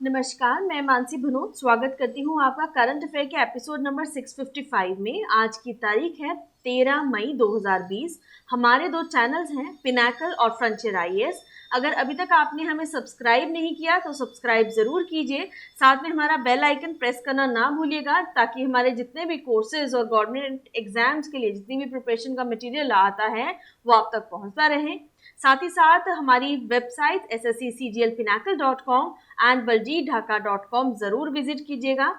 नमस्कार, मैं मानसी भनोत स्वागत करती हूँ आपका करंट अफेयर के एपिसोड नंबर 655 में। आज की तारीख है 13 मई 2020। हमारे दो चैनल्स हैं, पिनाकल और फ्रंटियर आईएएस। अगर अभी तक आपने हमें सब्सक्राइब नहीं किया तो सब्सक्राइब ज़रूर कीजिए। साथ में हमारा बेल आइकन प्रेस करना ना भूलिएगा, ताकि हमारे जितने भी कोर्सेज और गवर्नमेंट एग्जाम्स के लिए जितनी भी प्रिपरेशन का मटेरियल आता है वो आप तक पहुँचता रहे। साथ ही साथ हमारी वेबसाइट ssccglpinacle.com एंड baljeetdhaka.com जरूर विजिट कीजिएगा।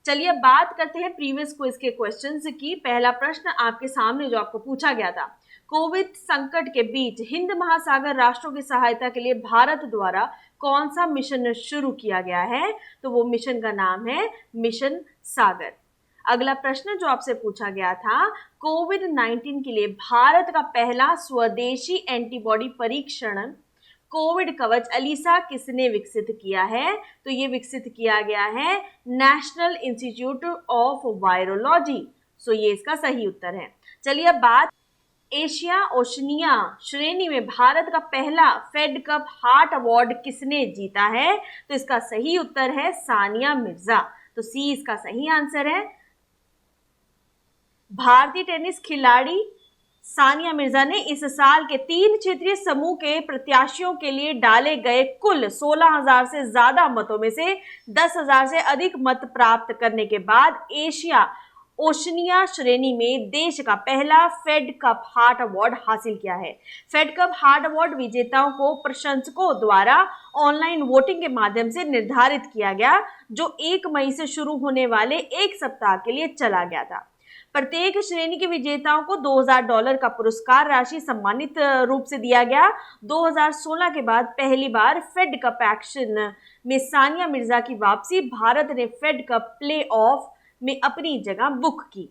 चलिए अब बात करते हैं प्रीवियस क्विज के क्वेश्चंस की। पहला प्रश्न आपके सामने जो आपको पूछा गया था, कोविड संकट के बीच हिंद महासागर राष्ट्रों की सहायता के लिए भारत द्वारा कौन सा मिशन शुरू किया गया है? तो वो मिशन का नाम है मिशन सागर। अगला प्रश्न जो आपसे पूछा गया था, कोविड-19 के लिए भारत का पहला स्वदेशी एंटीबॉडी परीक्षण कोविड कवच अलीसा किसने विकसित किया है? तो ये विकसित किया गया है नेशनल इंस्टीट्यूट ऑफ वायरोलॉजी। सो ये इसका सही उत्तर है। चलिए अब बात, एशिया ओशनिया श्रेणी में भारत का पहला फेड कप हार्ट अवार्ड किसने जीता है? तो इसका सही उत्तर है सानिया मिर्जा। तो सी इसका सही आंसर है। भारतीय टेनिस खिलाड़ी सानिया मिर्जा ने इस साल के 3 क्षेत्रीय समूह के प्रत्याशियों के लिए डाले गए कुल 16,000 से ज्यादा मतों में से 10,000 से अधिक मत प्राप्त करने के बाद एशिया ओशनिया श्रेणी में देश का पहला फेड कप हार्ट अवार्ड हासिल किया है। फेड कप हार्ट अवार्ड विजेताओं को प्रशंसकों द्वारा ऑनलाइन वोटिंग के माध्यम से निर्धारित किया गया, जो 1 मई से शुरू होने वाले एक सप्ताह के लिए चला गया था। प्रत्येक श्रेणी के विजेताओं को $2,000 का पुरस्कार राशि सम्मानित रूप से दिया गया। 2016 के बाद पहली बार फेड कप एक्शन में सानिया मिर्जा की वापसी, भारत ने फेड कप प्ले ऑफ में अपनी जगह बुक की।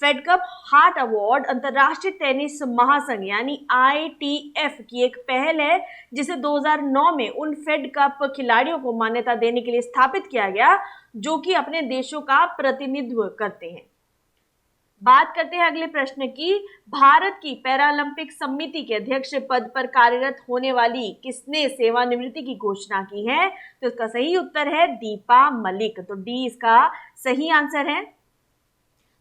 फेड कप हार्ट अवार्ड अंतर्राष्ट्रीय टेनिस महासंघ यानी ITF की एक पहल है, जिसे 2009 में उन फेड कप खिलाड़ियों को मान्यता देने के लिए स्थापित किया गया जो कि अपने देशों का प्रतिनिधित्व करते हैं। बात करते हैं अगले प्रश्न की। भारत की पैरालंपिक समिति के अध्यक्ष पद पर कार्यरत होने वाली किसने सेवानिवृत्ति की घोषणा की है? तो इसका सही उत्तर है दीपा मलिक। तो डी इसका सही आंसर है।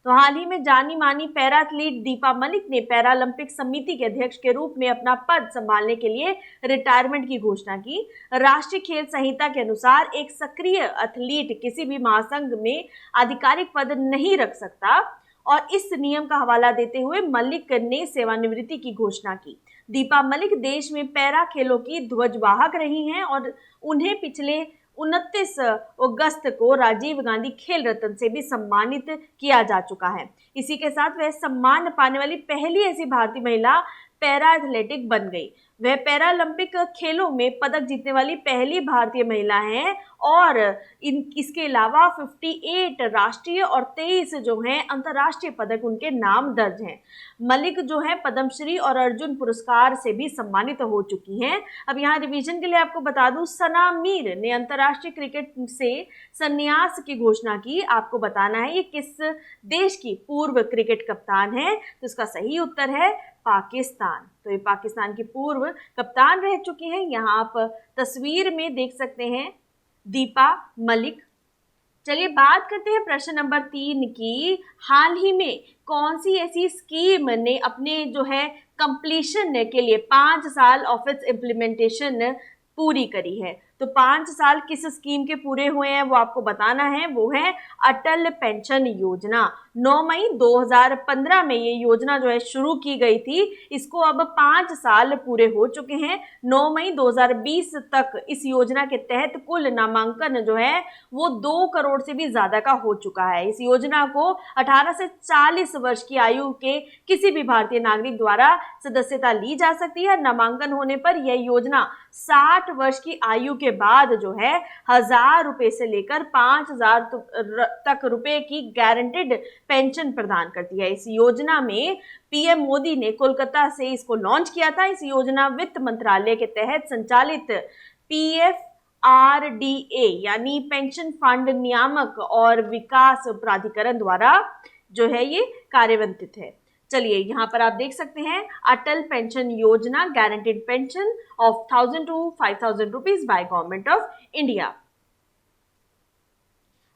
तो हाल ही में जानी मानी पैरा एथलीट दीपा मलिक ने पैरालंपिक समिति के अध्यक्ष के रूप में अपना पद संभालने के लिए रिटायरमेंट की घोषणा की। राष्ट्रीय खेल संहिता के अनुसार एक सक्रिय एथलीट किसी भी महासंघ में आधिकारिक पद नहीं रख सकता, और इस नियम का हवाला देते हुए मलिक ने सेवानिवृत्ति की घोषणा की। दीपा मलिक देश में पैरा खेलों की ध्वजवाहक रही हैं और उन्हें पिछले 29 अगस्त को राजीव गांधी खेल रत्न से भी सम्मानित किया जा चुका है। इसी के साथ वह सम्मान पाने वाली पहली ऐसी भारतीय महिला पैरा एथलेटिक बन गई। वह पैरालंपिक खेलों में पदक जीतने वाली पहली भारतीय महिला हैं और इसके अलावा 58 राष्ट्रीय और 23 जो हैं अंतर्राष्ट्रीय पदक उनके नाम दर्ज हैं। मलिक जो है पद्मश्री और अर्जुन पुरस्कार से भी सम्मानित हो चुकी हैं। अब यहाँ रिवीजन के लिए आपको बता दूं, सना मीर ने अंतर्राष्ट्रीय क्रिकेट से संन्यास की घोषणा की। आपको बताना है ये किस देश की पूर्व क्रिकेट कप्तान है? तो इसका सही उत्तर है पाकिस्तान। तो ये पाकिस्तान की पूर्व कप्तान रह चुकी हैं। यहाँ आप तस्वीर में देख सकते हैं दीपा मलिक। चलिए बात करते हैं प्रश्न नंबर 3 की। हाल ही में कौन सी ऐसी स्कीम ने अपने जो है कंप्लीशन के लिए 5 साल ऑफ इट्स इम्प्लीमेंटेशन पूरी करी है? तो 5 साल किस स्कीम के पूरे हुए हैं वो आपको बताना है। वो है अटल पेंशन योजना। 9 मई 2015 में ये योजना जो है शुरू की गई थी। इसको अब 5 साल पूरे हो चुके हैं। 9 मई 2020 तक इस योजना के तहत कुल नामांकन जो है वो 2 करोड़ से भी ज्यादा का हो चुका है। इस योजना को 18 से 40 वर्ष की आयु के किसी भी भारतीय नागरिक द्वारा सदस्यता ली जा सकती है। नामांकन होने पर यह योजना 60 वर्ष की आयु के बाद जो है 1,000 रुपए से लेकर 5,000 तक रुपए की गारंटेड पेंशन प्रदान करती है। इस योजना में पीएम मोदी ने कोलकाता से इसको लॉन्च किया था। इस योजना वित्त मंत्रालय के तहत संचालित PFRDA यानी पेंशन फंड नियामक और विकास प्राधिकरण द्वारा जो है ये कार्यान्वित है। चलिए यहाँ पर आप देख सकते हैं अटल पेंशन योजना, guaranteed pension of 1,000 to 5,000 rupees by government of India.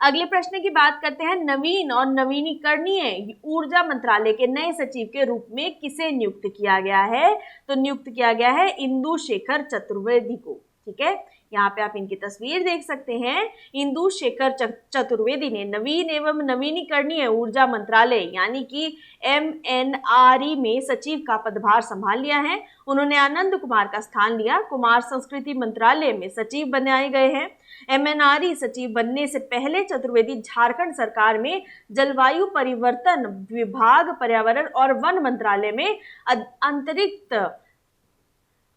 अगले प्रश्न की बात करते हैं। नवीन और नवीनीकरणीय ऊर्जा मंत्रालय के नए सचिव के रूप में किसे नियुक्त किया गया है? तो नियुक्त किया गया है इंदु शेखर चतुर्वेदी को। ठीक है, यहाँ पे आप इनकी तस्वीर देख सकते हैं। इंदु शेखर चतुर्वेदी ने नवीन एवं नवीनीकरणीय ऊर्जा मंत्रालय यानी कि MNRE में सचिव का पदभार संभाल लिया है। उन्होंने आनंद कुमार का स्थान लिया। कुमार संस्कृति मंत्रालय में सचिव बनाए गए हैं। MNRE सचिव बनने से पहले चतुर्वेदी झारखंड सरकार में जलवायु परिवर्तन विभाग, पर्यावरण और वन मंत्रालय में अंतरिक्त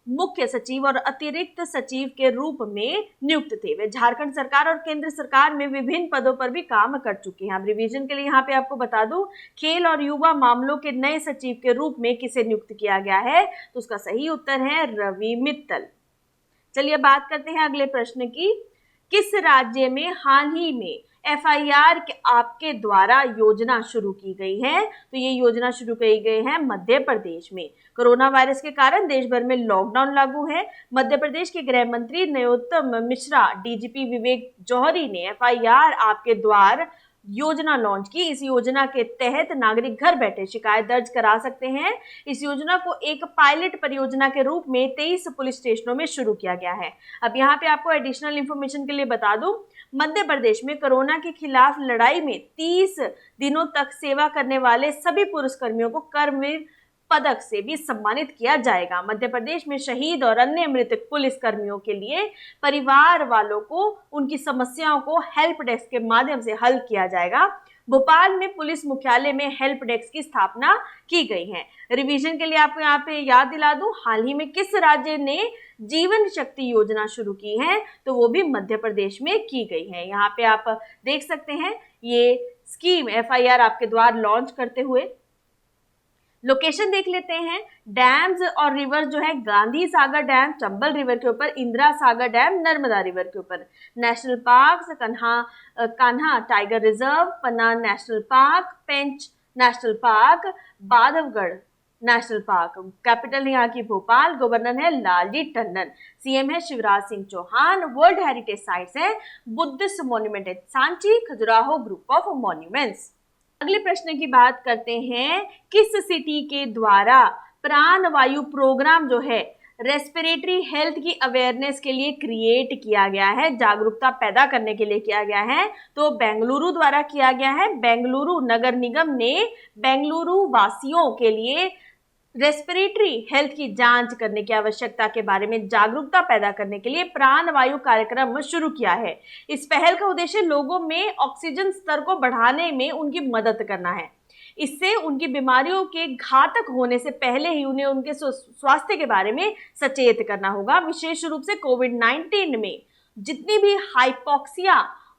मुख्य सचिव और अतिरिक्त सचिव के रूप में नियुक्त थे। वे झारखंड सरकार और केंद्र सरकार में विभिन्न पदों पर भी काम कर चुके हैं। अब रिवीजन के लिए यहाँ पे आपको बता दूं, खेल और युवा मामलों के नए सचिव के रूप में किसे नियुक्त किया गया है? तो उसका सही उत्तर है रवि मित्तल। चलिए बात करते हैं अगले प्रश्न की। किस राज्य में हाल ही में FIR आपके द्वारा योजना शुरू की गई है? तो ये योजना शुरू की गई है मध्य प्रदेश में। कोरोना वायरस के कारण देश भर में लॉकडाउन लागू है। मध्य प्रदेश के गृह मंत्री नरोत्तम मिश्रा, DGP विवेक जौहरी ने FIR आपके द्वार योजना लॉन्च की। इस योजना के तहत नागरिक घर बैठे शिकायत दर्ज करा सकते हैं। इस योजना को एक पायलट परियोजना के रूप में 23 पुलिस स्टेशनों में शुरू किया गया है। अब यहाँ पे आपको एडिशनल इंफॉर्मेशन के लिए बता दूं, मध्य प्रदेश में कोरोना के खिलाफ लड़ाई में 30 दिनों तक सेवा करने वाले सभी पुलिसकर्मियों को कर्मवीर पदक से भी सम्मानित किया जाएगा। मध्य प्रदेश में शहीद और अन्य मृतक पुलिस कर्मियों के लिए परिवार वालों को उनकी समस्याओं को हेल्प डेस्क के माध्यम से हल किया जाएगा। भोपाल में पुलिस मुख्यालय में हेल्प डेस्क की स्थापना की गई है। रिवीजन के लिए आपको यहाँ पे याद दिला दूं, हाल ही में किस राज्य ने जीवन शक्ति योजना शुरू की है? तो वो भी मध्य प्रदेश में की गई है। यहाँ पे आप देख सकते हैं ये स्कीम FIR आपके द्वार लॉन्च करते हुए। लोकेशन देख लेते हैं। डैम्स और रिवर जो है, गांधी सागर डैम चंबल रिवर के ऊपर, इंदिरा सागर डैम नर्मदा रिवर के ऊपर। National parks, Kanha tiger reserve, Panna national park, Pench national park, Bandhavgarh national park. Capital यहाँ की भोपाल। गवर्नर है लालजी टंडन। CM है Shivraj Singh Chouhan. World heritage sites है बुद्धिस्ट मॉन्यूमेंट है Sanchi, Khajuraho group of monuments. अगले प्रश्न की बात करते हैं। किस सिटी के द्वारा प्राण वायु प्रोग्राम जो है रेस्पिरेटरी हेल्थ की अवेयरनेस के लिए क्रिएट किया गया है, जागरूकता पैदा करने के लिए किया गया है? तो बेंगलुरु द्वारा किया गया है। बेंगलुरु नगर निगम ने बेंगलुरु वासियों के लिए रेस्पिरेटरी हेल्थ की जांच करने की आवश्यकता के बारे में जागरूकता पैदा करने के लिए प्राण वायु कार्यक्रम शुरू किया है। इस पहल का उद्देश्य लोगों में ऑक्सीजन स्तर को बढ़ाने में उनकी मदद करना है। इससे उनकी बीमारियों के घातक होने से पहले ही उन्हें उनके स्वास्थ्य के बारे में सचेत करना होगा। विशेष रूप से कोविड-19 में जितनी भी हाइपोक्सिया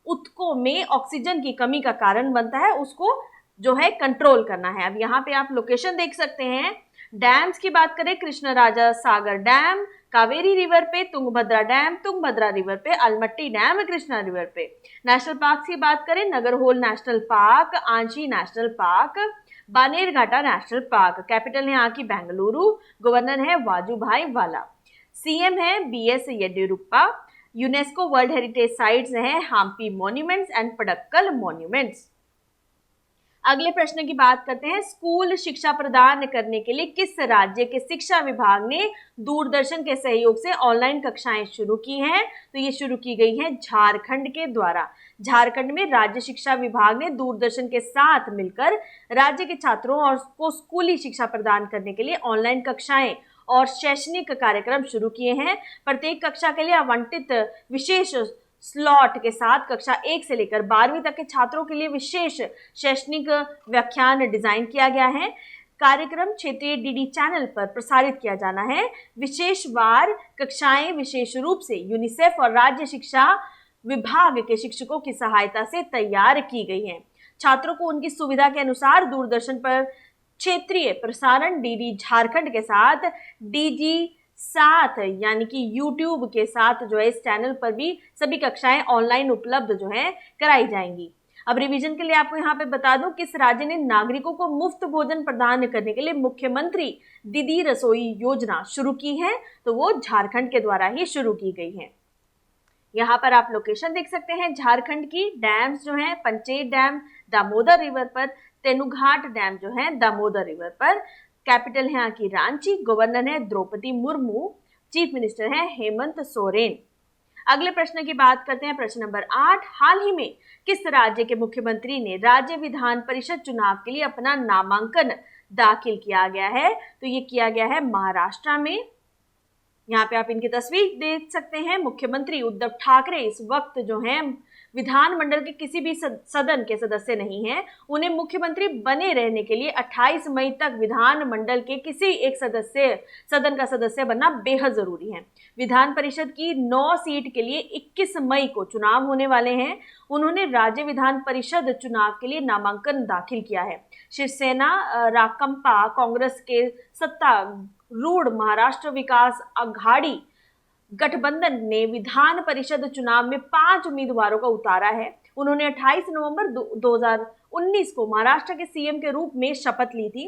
ऊतकों में ऑक्सीजन की कमी का कारण बनता है, उसको जो है कंट्रोल करना है। अब यहाँ पे आप लोकेशन देख सकते हैं। डैम्स की बात करें, कृष्णराजा सागर डैम कावेरी रिवर पे, तुंगभद्रा डैम तुंगभद्रा रिवर पे, अलमट्टी डैम कृष्णा रिवर पे। नेशनल पार्क की बात करें, Nagarhole national park, Anshi national park, Bannerghatta national park. Capital है यहाँ की बेंगलुरु। गवर्नर है वाजूभाई वाला। CM है BS Yediyurappa. UNESCO world heritage sites हैं हम्पी मॉन्यूमेंट्स एंड पडक्कल मॉन्यूमेंट्स। अगले प्रश्न की बात करते हैं। स्कूल शिक्षा प्रदान करने के लिए किस राज्य के शिक्षा विभाग ने दूरदर्शन के सहयोग से ऑनलाइन कक्षाएं शुरू की हैं? तो ये शुरू की गई है झारखंड के द्वारा। झारखंड में राज्य शिक्षा विभाग ने दूरदर्शन के साथ मिलकर राज्य के छात्रों और को स्कूली शिक्षा प्रदान करने के लिए ऑनलाइन कक्षाएं और शैक्षणिक कार्यक्रम शुरू किए हैं। प्रत्येक कक्षा के लिए आवंटित विशेष स्लॉट के साथ कक्षा 1 से लेकर 12वीं तक के छात्रों के लिए विशेष शैक्षणिक व्याख्यान डिजाइन किया गया है। कार्यक्रम क्षेत्रीय DD चैनल पर प्रसारित किया जाना है। विशेषवार कक्षाएं विशेष रूप से यूनिसेफ और राज्य शिक्षा विभाग के शिक्षकों की सहायता से तैयार की गई हैं। छात्रों को उनकी सुविधा के अनुसार दूरदर्शन पर क्षेत्रीय प्रसारण DD झारखंड के साथ DG 7 यानी कि YouTube के साथ जो है इस चैनल पर भी सभी कक्षाएं ऑनलाइन उपलब्ध जो है कराई जाएंगी। अब रिवीजन के लिए आपको यहाँ पे बता दूं, किस राज्य ने नागरिकों को मुफ्त भोजन प्रदान करने के लिए मुख्यमंत्री दीदी रसोई योजना शुरू की है? तो वो झारखंड के द्वारा ही शुरू की गई है। यहाँ पर आप लोकेशन देख सकते हैं झारखंड की। डैम्स जो हैं पंचेत डैम दामोदर रिवर पर, तेनुघाट डैम जो है दामोदर रिवर पर। कैपिटल है यहाँ की रांची। गवर्नर है द्रौपदी मुर्मू। चीफ मिनिस्टर है हेमंत सोरेन। अगले प्रश्न की बात करते हैं, प्रश्न नंबर 8। हाल ही में किस राज्य के मुख्यमंत्री ने राज्य विधान परिषद चुनाव के लिए अपना नामांकन दाखिल किया गया है? तो ये किया गया है महाराष्ट्र में। यहाँ पे आप इनकी तस्वीर देख सकते हैं। मुख्यमंत्री उद्धव ठाकरे इस वक्त जो हैं विधानमंडल के किसी भी सदन के सदस्य नहीं हैं। उन्हें मुख्यमंत्री बने रहने के लिए 28 मई तक विधानमंडल के किसी एक सदन का सदस्य बनना बेहद जरूरी है। विधान परिषद की 9 सीट के लिए 21 मई को चुनाव होने वाले हैं। उन्होंने राज्य विधान परिषद चुनाव के लिए नामांकन दाखिल किया है। शिवसेना राकंपा कांग्रेस के सत्तारूढ़ महाराष्ट्र विकास आघाड़ी गठबंधन ने विधान परिषद चुनाव में 5 उम्मीदवारों को उतारा है। उन्होंने 28 नवंबर 2019 को महाराष्ट्र के सीएम के रूप में शपथ ली थी।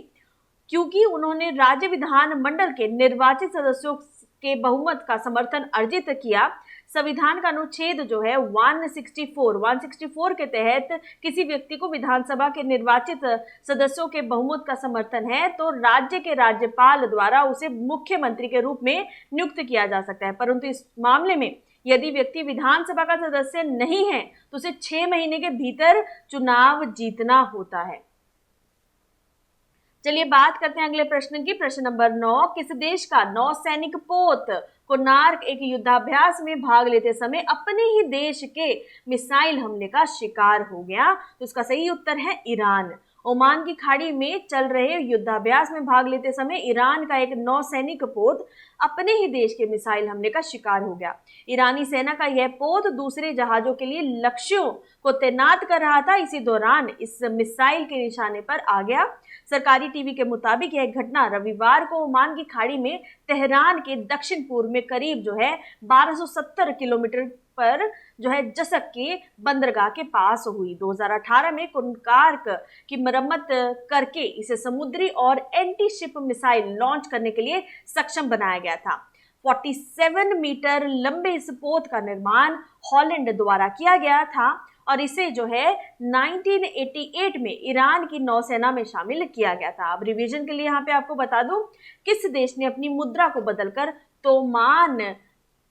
क्योंकि उन्होंने राज्य विधान मंडल के निर्वाचित सदस्यों के बहुमत का समर्थन अर्जित किया, संविधान का अनुच्छेद जो है 164 के तहत किसी व्यक्ति को विधानसभा के निर्वाचित सदस्यों के बहुमत का समर्थन है तो राज्य के राज्यपाल द्वारा उसे मुख्यमंत्री के रूप में नियुक्त किया जा सकता है। परंतु इस मामले में यदि व्यक्ति विधानसभा का सदस्य नहीं है तो उसे 6 महीने के भीतर चुनाव जीतना होता है। चलिए बात करते हैं अगले प्रश्न की। प्रश्न नंबर 9। किस देश का नौसैनिक पोत कोणार्क एक युद्धाभ्यास में भाग लेते समय अपने ही देश के मिसाइल हमले का शिकार हो गया? तो इसका सही उत्तर है ईरान। ओमान की खाड़ी में चल रहे युद्धाभ्यास में भाग लेते समय ईरान का एक नौसैनिक पोत अपने ही देश के मिसाइल हमले का शिकार हो गया। ईरानी सेना का यह पोत दूसरे जहाजों के लिए लक्ष्यों को तैनात कर रहा था। इसी दौरान इस मिसाइल के निशाने पर आ गया। सरकारी टीवी के मुताबिक यह घटना रविवार को ओमान की खाड़ी में तेहरान के दक्षिण पूर्व में करीब जो है 1270 किलोमीटर पर जो है जसक के बंदरगाह के पास हुई। 2018 में कोणार्क की मरम्मत करके इसे समुद्री और एंटी शिप मिसाइल लॉन्च करने के लिए सक्षम बनाया गया था। 47 मीटर लंबे इस पोत का निर्माण हॉलैंड द्वारा किया गया था और इसे जो है 1988 में ईरान की नौसेना में शामिल किया गया था। अब रिवीजन के लिए यहाँ पे आपको बता दूं, किस देश ने अपनी मुद्रा को बदलकर तोमान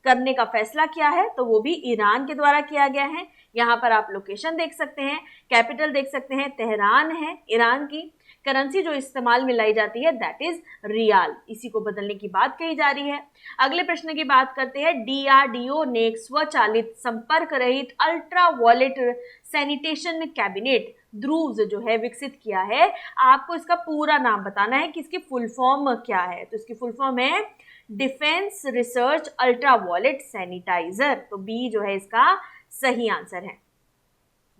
करने का फैसला किया है? तो वो भी ईरान के द्वारा किया गया है। यहाँ पर आप लोकेशन देख सकते हैं, कैपिटल देख सकते हैं, तेहरान है। ईरान की करेंसी जो इस्तेमाल में लाई जाती है दैट इज रियाल। इसी को बदलने की बात कही जा रही है। अगले प्रश्न की बात करते हैं। डीआरडीओ ने एक स्वचालित संपर्क रहित अल्ट्रा वॉलेट सैनिटेशन कैबिनेट ध्रुव जो है विकसित किया है। आपको इसका पूरा नाम बताना है कि इसकी फुल फॉर्म क्या है। तो इसकी फुल फॉर्म है defence research ultraviolet sanitiser. तो बी जो है इसका सही आंसर है।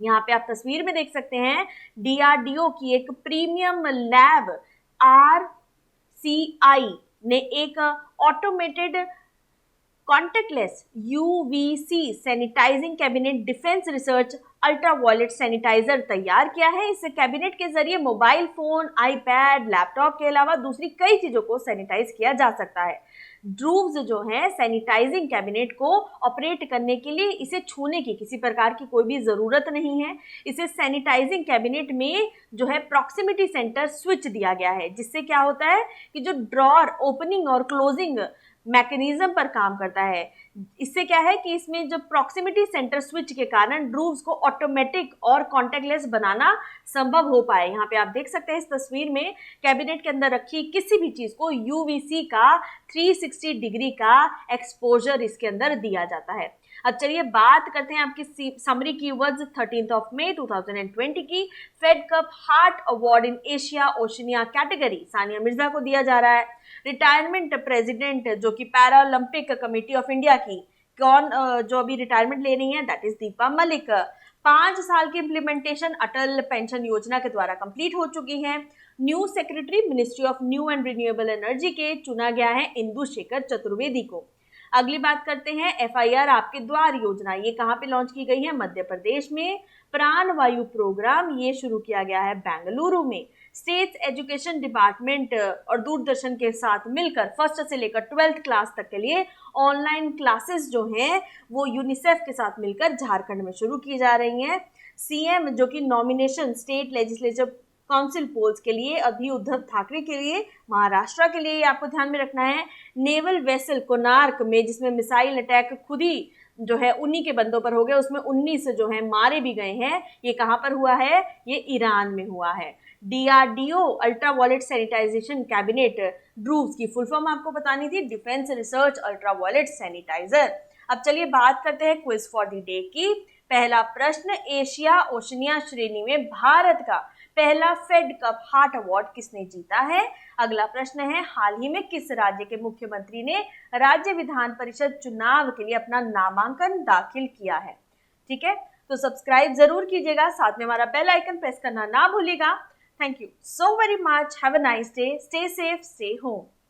यहाँ पे आप तस्वीर में देख सकते हैं डीआरडीओ की एक प्रीमियम लैब RCI ने एक automated contactless UVC sanitising cabinet defence research ultraviolet sanitiser तैयार किया है। इस कैबिनेट के जरिए मोबाइल फोन, आईपैड, लैपटॉप के अलावा दूसरी कई चीजों को सैनिटाइज किया जा सकता है। ड्रूव्स जो है सैनिटाइजिंग कैबिनेट को ऑपरेट करने के लिए इसे छूने की किसी प्रकार की कोई भी ज़रूरत नहीं है। इसे सैनिटाइजिंग कैबिनेट में जो है प्रॉक्सिमिटी सेंटर स्विच दिया गया है, जिससे क्या होता है कि जो ड्रॉर ओपनिंग और क्लोजिंग मैकेनिज्म पर काम करता है। इससे क्या है कि इसमें जो प्रॉक्सिमिटी सेंटर स्विच के कारण ड्रूव्स को ऑटोमेटिक और कॉन्टैक्टलेस बनाना संभव हो पाए। यहाँ पे आप देख सकते हैं इस तस्वीर में कैबिनेट के अंदर रखी किसी भी चीज को UVC का 360 डिग्री का एक्सपोजर इसके अंदर दिया जाता है। अब चलिए बात करते हैं आपकी समरी कीवर्ड्स 13 मई 2020 की। Fed Cup heart award in Asia Oceania category Sania Mirza को दिया जा रहा है। रिटायरमेंट प्रेसिडेंट जो कि पैरालंपिक कमेटी ऑफ इंडिया की कौन जो अभी रिटायरमेंट ले रही हैं दैट इज दीपा मलिक। 5 साल की इम्प्लीमेंटेशन अटल पेंशन योजना के द्वारा कंप्लीट हो चुकी है। New secretary ministry of new and renewable energy के चुना गया है इंदु शेखर चतुर्वेदी को। अगली बात करते हैं FIR आपके द्वार योजना। ये कहाँ पे लॉन्च की गई है? मध्य प्रदेश में। प्राण वायु प्रोग्राम ये शुरू किया गया है बेंगलुरु में। स्टेट एजुकेशन डिपार्टमेंट और दूरदर्शन के साथ मिलकर फर्स्ट से लेकर 12th क्लास तक के लिए ऑनलाइन क्लासेस जो हैं वो यूनिसेफ के साथ मिलकर झारखंड में शुरू की जा रही हैं। CM जो कि nomination state legislative council polls के लिए अभी उद्धव ठाकरे के लिए, महाराष्ट्र के लिए आपको ध्यान में रखना है। नेवल वेसल कोणार्क में जिसमें मिसाइल अटैक खुद ही जो है उन्हीं के बंदों पर हो गए, उसमें 19 जो है मारे भी गए हैं। ये कहाँ पर हुआ है? ये ईरान में हुआ है। DRDO ultraviolet sanitisation cabinet, DRUVS की फुल फॉर्म आपको बतानी थी, defence research ultraviolet sanitiser. अब चलिए बात करते हैं क्विज फॉर द डे की। पहला प्रश्न, एशिया ओशनिया श्रेणी में भारत का पहला फेड कप हार्ट अवार्ड किसने जीता है? अगला प्रश्न है, हाल ही में किस राज्य के मुख्यमंत्री ने राज्य विधान परिषद चुनाव के लिए अपना नामांकन दाखिल किया है? ठीक है, तो सब्सक्राइब जरूर कीजिएगा, साथ में हमारा बेल आइकन प्रेस करना ना भूलिएगा। Thank you so very much. Have a nice day. Stay safe, stay home.